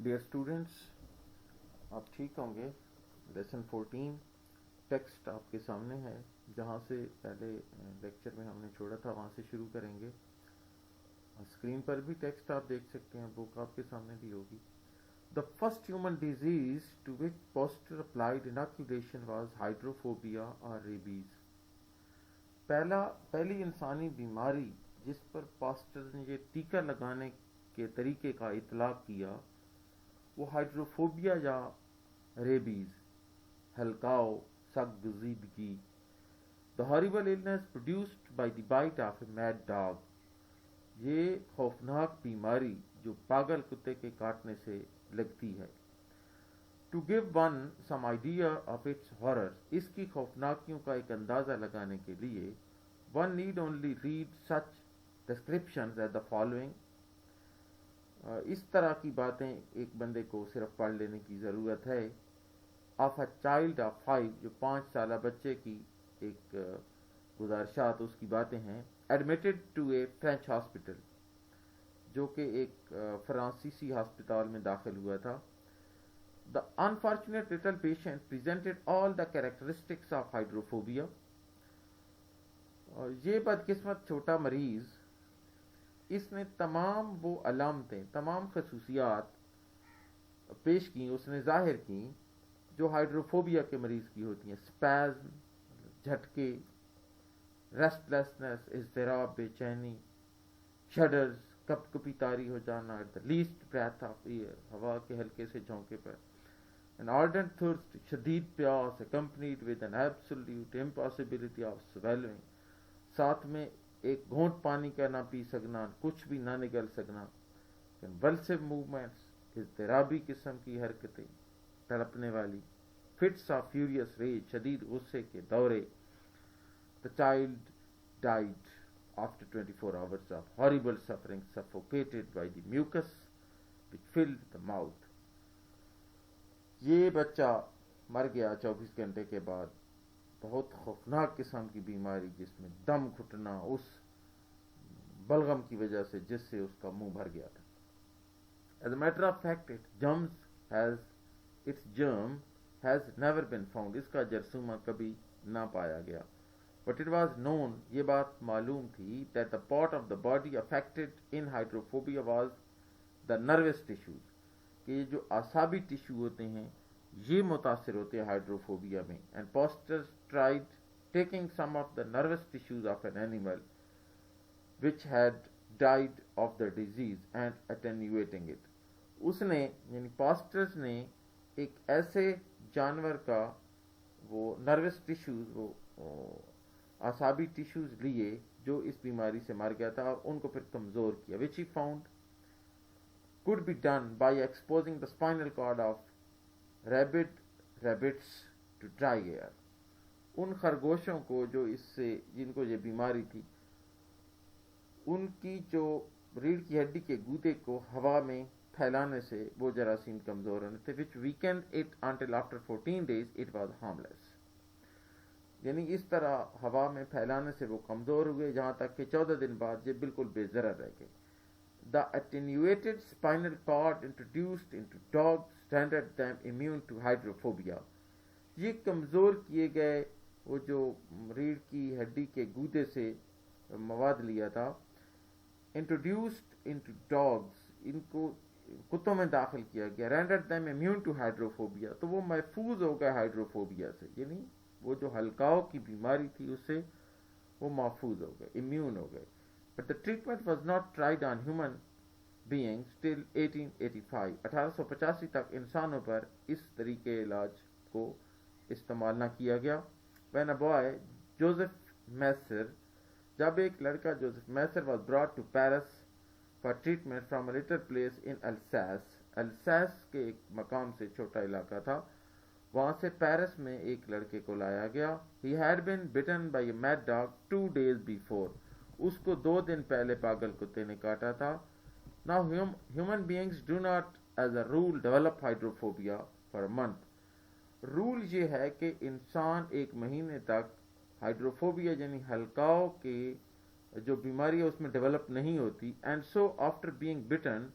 Dear students, آپ ٹھیک ہوں گے. لیسن 14 ٹیکسٹ آپ کے سامنے ہے. جہاں سے پہلے لیکچر میں ہم نے چھوڑا تھا وہاں سے شروع کریں گے. اسکرین پر بھی ٹیکسٹ آپ دیکھ سکتے ہیں، بک آپ کے سامنے بھی ہوگی. The first human disease to which Pasteur applied inoculation was hydrophobia or rabies. پہلی انسانی بیماری جس پر پاسٹر نے یہ ٹیکہ لگانے کے طریقے کا اطلاق کیا وہ ہائیڈروفوبیا یا rabies, ہلکاؤ، سگزیدگی. The horrible illness produced by the bite of a mad dog. یہ خوفناک بیماری جو پاگل کتے کے کاٹنے سے لگتی ہے. To give one some idea of its horrors، اس کی خوفناکیوں کا ایک اندازہ لگانے کے لیے one need only read such descriptions as the following. اس طرح کی باتیں ایک بندے کو صرف پڑھ لینے کی ضرورت ہے. of a child of 5، جو 5 سالہ بچے کی ایک گزارشات اس کی باتیں ہیں. admitted to a French hospital، جو کہ ایک فرانسیسی ہسپتال میں داخل ہوا تھا. The unfortunate little patient presented all the characteristics of hydrophobia. اور یہ بدقسمت چھوٹا مریض، اس نے تمام وہ علامتیں، تمام خصوصیات پیش کی، اس نے ظاہر کی جو ہائیڈروفوبیا کے مریض کی ہوتی ہیں. اسپیزم، جھٹکے، ریسٹلیسنس، اضطراب، بے چینی، شڈرز، کپ کپی طاری ہو جانا، at the least breath of air, ہوا کے ہلکے سے جھونکے پر. An ardent thirst، شدید پیاس، accompanied with an absolute impossibility of swallowing، ساتھ میں ایک گھونٹ پانی کا نہ پی سکنا، کچھ بھی نہ نگل سکنا. convulsive movements، اضطرابی قسم کی حرکتیں، تڑپنے والی. fits of furious rage، شدید غصے کے دورے. The child died after 24 hours of horrible suffering, suffocated by the mucus which filled the mouth. یہ بچہ مر گیا 24 گھنٹے کے بعد. بہت خوفناک قسم کی بیماری جس میں دم گھٹنا اس بلغم کی وجہ سے جس سے اس کا منہ بھر گیا تھا. As a matter of fact, its germ has never been found، اس کا جرثومہ کبھی نہ پایا گیا. But it was known، یہ بات معلوم تھی، that the part of the body affected in hydrophobia was the nervous tissues، کہ یہ جو اعصابی ٹیشو ہوتے ہیں یہ متاثر ہوتے ہیں ہائیڈروفوبیا میں. And Pasteur tried taking some of the nervous tissues of an animal which had died of the disease and attenuating it. اس نے یعنی پاسٹرز نے ایک ایسے جانور کا وہ نروس ٹیشوز، وہ اعصابی ٹیشوز لیے جو اس بیماری سے مر گیا تھا اور ان کو پھر کمزور کیا. which he found could be done by exposing the spinal cord of rabbits to dry air. ان خرگوشوں کو جو اس سے جن کو یہ بیماری تھی ان کی جو ریڑھ کی ہڈی کے گودے کو ہوا میں پھیلانے سے وہ جراثیم کمزور ہونے تھے. which weakened it until after 14 days it was harmless. یعنی اس طرح ہوا میں پھیلانے سے وہ کمزور ہوئے جہاں تک کہ 14 دن بعد یہ بالکل بے ضرر رہ گئے. The attenuated spinal cord introduced into dogs rendered them immune to hydrophobia. یہ کمزور کیے گئے وہ جو ریڑھ کی ہڈی کے گودے سے مواد لیا تھا، introduced into dogs، ان کو کتوں میں داخل کیا گیا. rendered them immune to hydrophobia، تو وہ محفوظ ہو گئے ہائیڈروفوبیا سے، یعنی وہ جو ہلکاؤ کی بیماری تھی اس سے وہ محفوظ ہو گئے، امیون ہو گئے. But the treatment was not tried on human beings till 1885. 1885 تک انسانوں پر اس طریقے علاج کو استعمال نہ کیا گیا. When a boy، Joseph Messer، جب ایک لڑکا جوزف میسر was brought to Paris for treatment from a little place in Alsace. السیس کے ایک مقام سے چھوٹا علاقہ تھا، وہاں سے پیرس میں ایک لڑکے کو لایا گیا. He had been bitten by a mad dog 2 days before، اس کو 2 دن پہلے پاگل کتے نے کاٹا تھا. Now human beings do not as a rule develop hydrophobia for a month. Rule یہ ہے کہ انسان 1 مہینے تک ہائیڈروفوبیا یعنی ہلکاؤ کے جو بیماری ہے اس میں ڈیولپ نہیں ہوتی. And so after being bitten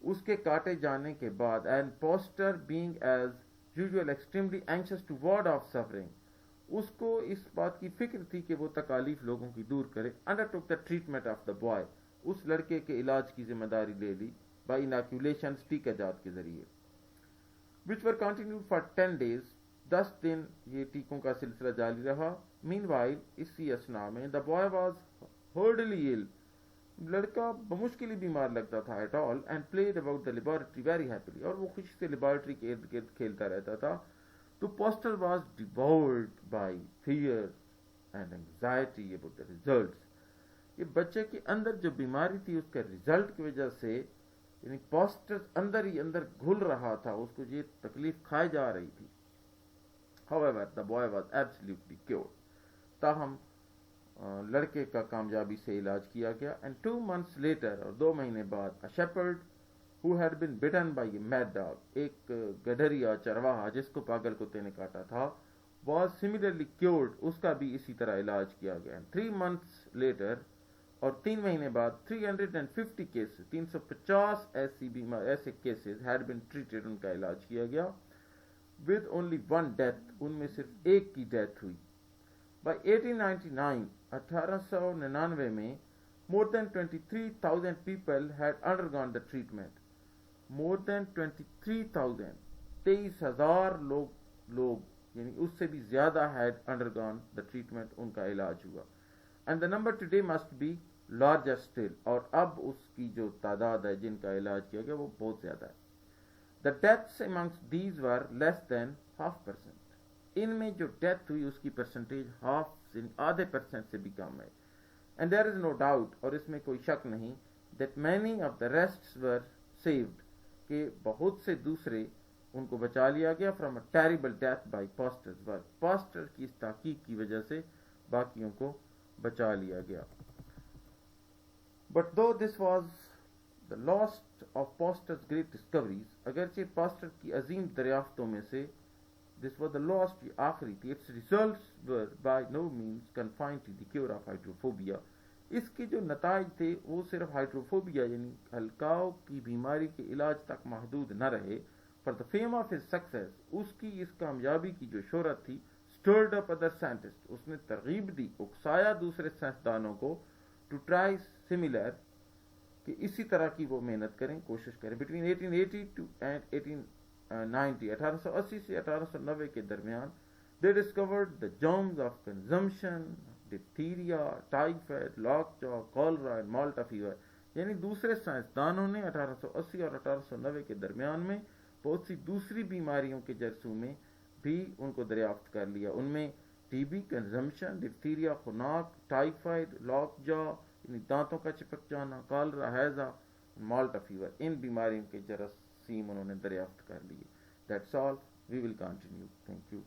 اس کے کاٹے جانے کے بعد and poster being as usual extremely anxious toward of suffering, اس کو اس بات کی فکر تھی کہ وہ تکالیف لوگوں کی دور کرے. Undertook the treatment of the boy, اس لڑکے کے علاج کی ذمہ داری لے لی بائی اناکولیشنز، ٹیکہ جات کے ذریعے، which were continued for 10 days. 10 دن یہ ٹیکوں کا سلسلہ جاری رہا. Meanwhile اسی اسنا میں the boy was horribly ill. لڑکا بمشکل ہی بیمار لگتا تھا at all and played about the laboratory very happily. اور وہ خوشی سے لیبارٹری کے ارد گرد کھیلتا رہتا تھا. تو Poster was devoured by fear and anxiety about the results. یہ بچے کے اندر جو بیماری تھی اس کا ریزلٹ کی وجہ سے، یعنی پوسٹر اندر ہی اندر گھل رہا تھا، اس کو یہ تکلیف کھائی جا رہی تھی. However, the boy was absolutely cured. تاہم لڑکے کا کامیابی سے علاج کیا گیا. And 2 months later، اور 2 مہینے بعد، a shepherd who had been bitten by a mad dog، ایک گڈریا چرواہا جس کو پاگل کتے نے کاٹا تھا، was similarly cured، اس کا بھی اسی طرح علاج کیا گیا. And 3 months later، اور 3 مہینے بعد 350 کیسز، 350 ایسے کیسز had been treated، ان کا علاج کیا گیا. with only one death، ان میں صرف ایک کی ڈیتھ ہوئی. by 1899، 1899 میں more than 23,000 people had undergone the treatment. more than 23,000، 23,000 لوگ یعنی اس سے بھی زیادہ had undergone the treatment، ان کا علاج ہوا. and the number today must be larger still، اور اب اس کی جو تعداد ہے جن کا علاج کیا گیا وہ بہت زیادہ ہے. the deaths amongst these were less than 0.5%، ان میں جو ڈیتھ ہوئی اس کی پرسنٹیج آدھے % سے بھی کم ہے. and there is no doubt، اور اس میں کوئی شک نہیں، that many of the rests were saved، کہ بہت سے دوسرے ان کو بچا لیا گیا from a terrible death by Poster's work، pastor کی اس تحقیق کی وجہ سے باقیوں کو بچا لیا گیا. But though this was the last of Poster's great discoveries، اگرچہ پاسٹر کی عظیم دریافتوں میں سے this was the last، یہ آخری تھی، its results were by no means confined to the cure of hydrophobia، اس کے جو نتائج تھے وہ صرف ہائیڈروفوبیا یعنی ہلکاؤ کی بیماری کے علاج تک محدود نہ رہے. for the fame of his success، اس کی اس کامیابی کی جو شہرت تھی، stirred up other scientists، اس نے ترغیب دی، اکسایا دوسرے سائنسدانوں کو to try similar، کہ اسی طرح کی وہ محنت کریں، کوشش کریں. between 1880 and 1890، 1880 سے 1890 کے درمیان they discovered the germs of consumption، diphtheria، typhoid، lockjaw، cholera and Malta fever، یعنی دوسرے سائنسدانوں نے 1880 اور 1890 کے درمیان میں بہت سی دوسری بیماریوں کے جرثومے بھی ان کو دریافت کر لیا. ان میں ٹی بی، کنزمپشن، ڈپتھیریا، خناق، ٹائیفائڈ، لاک جا یعنی دانتوں کا چپک جانا، کالرا، ہیضہ، مالٹا فیور، ان بیماریوں کے جراثیم انہوں نے دریافت کر لیے. That's all, we will continue. Thank you.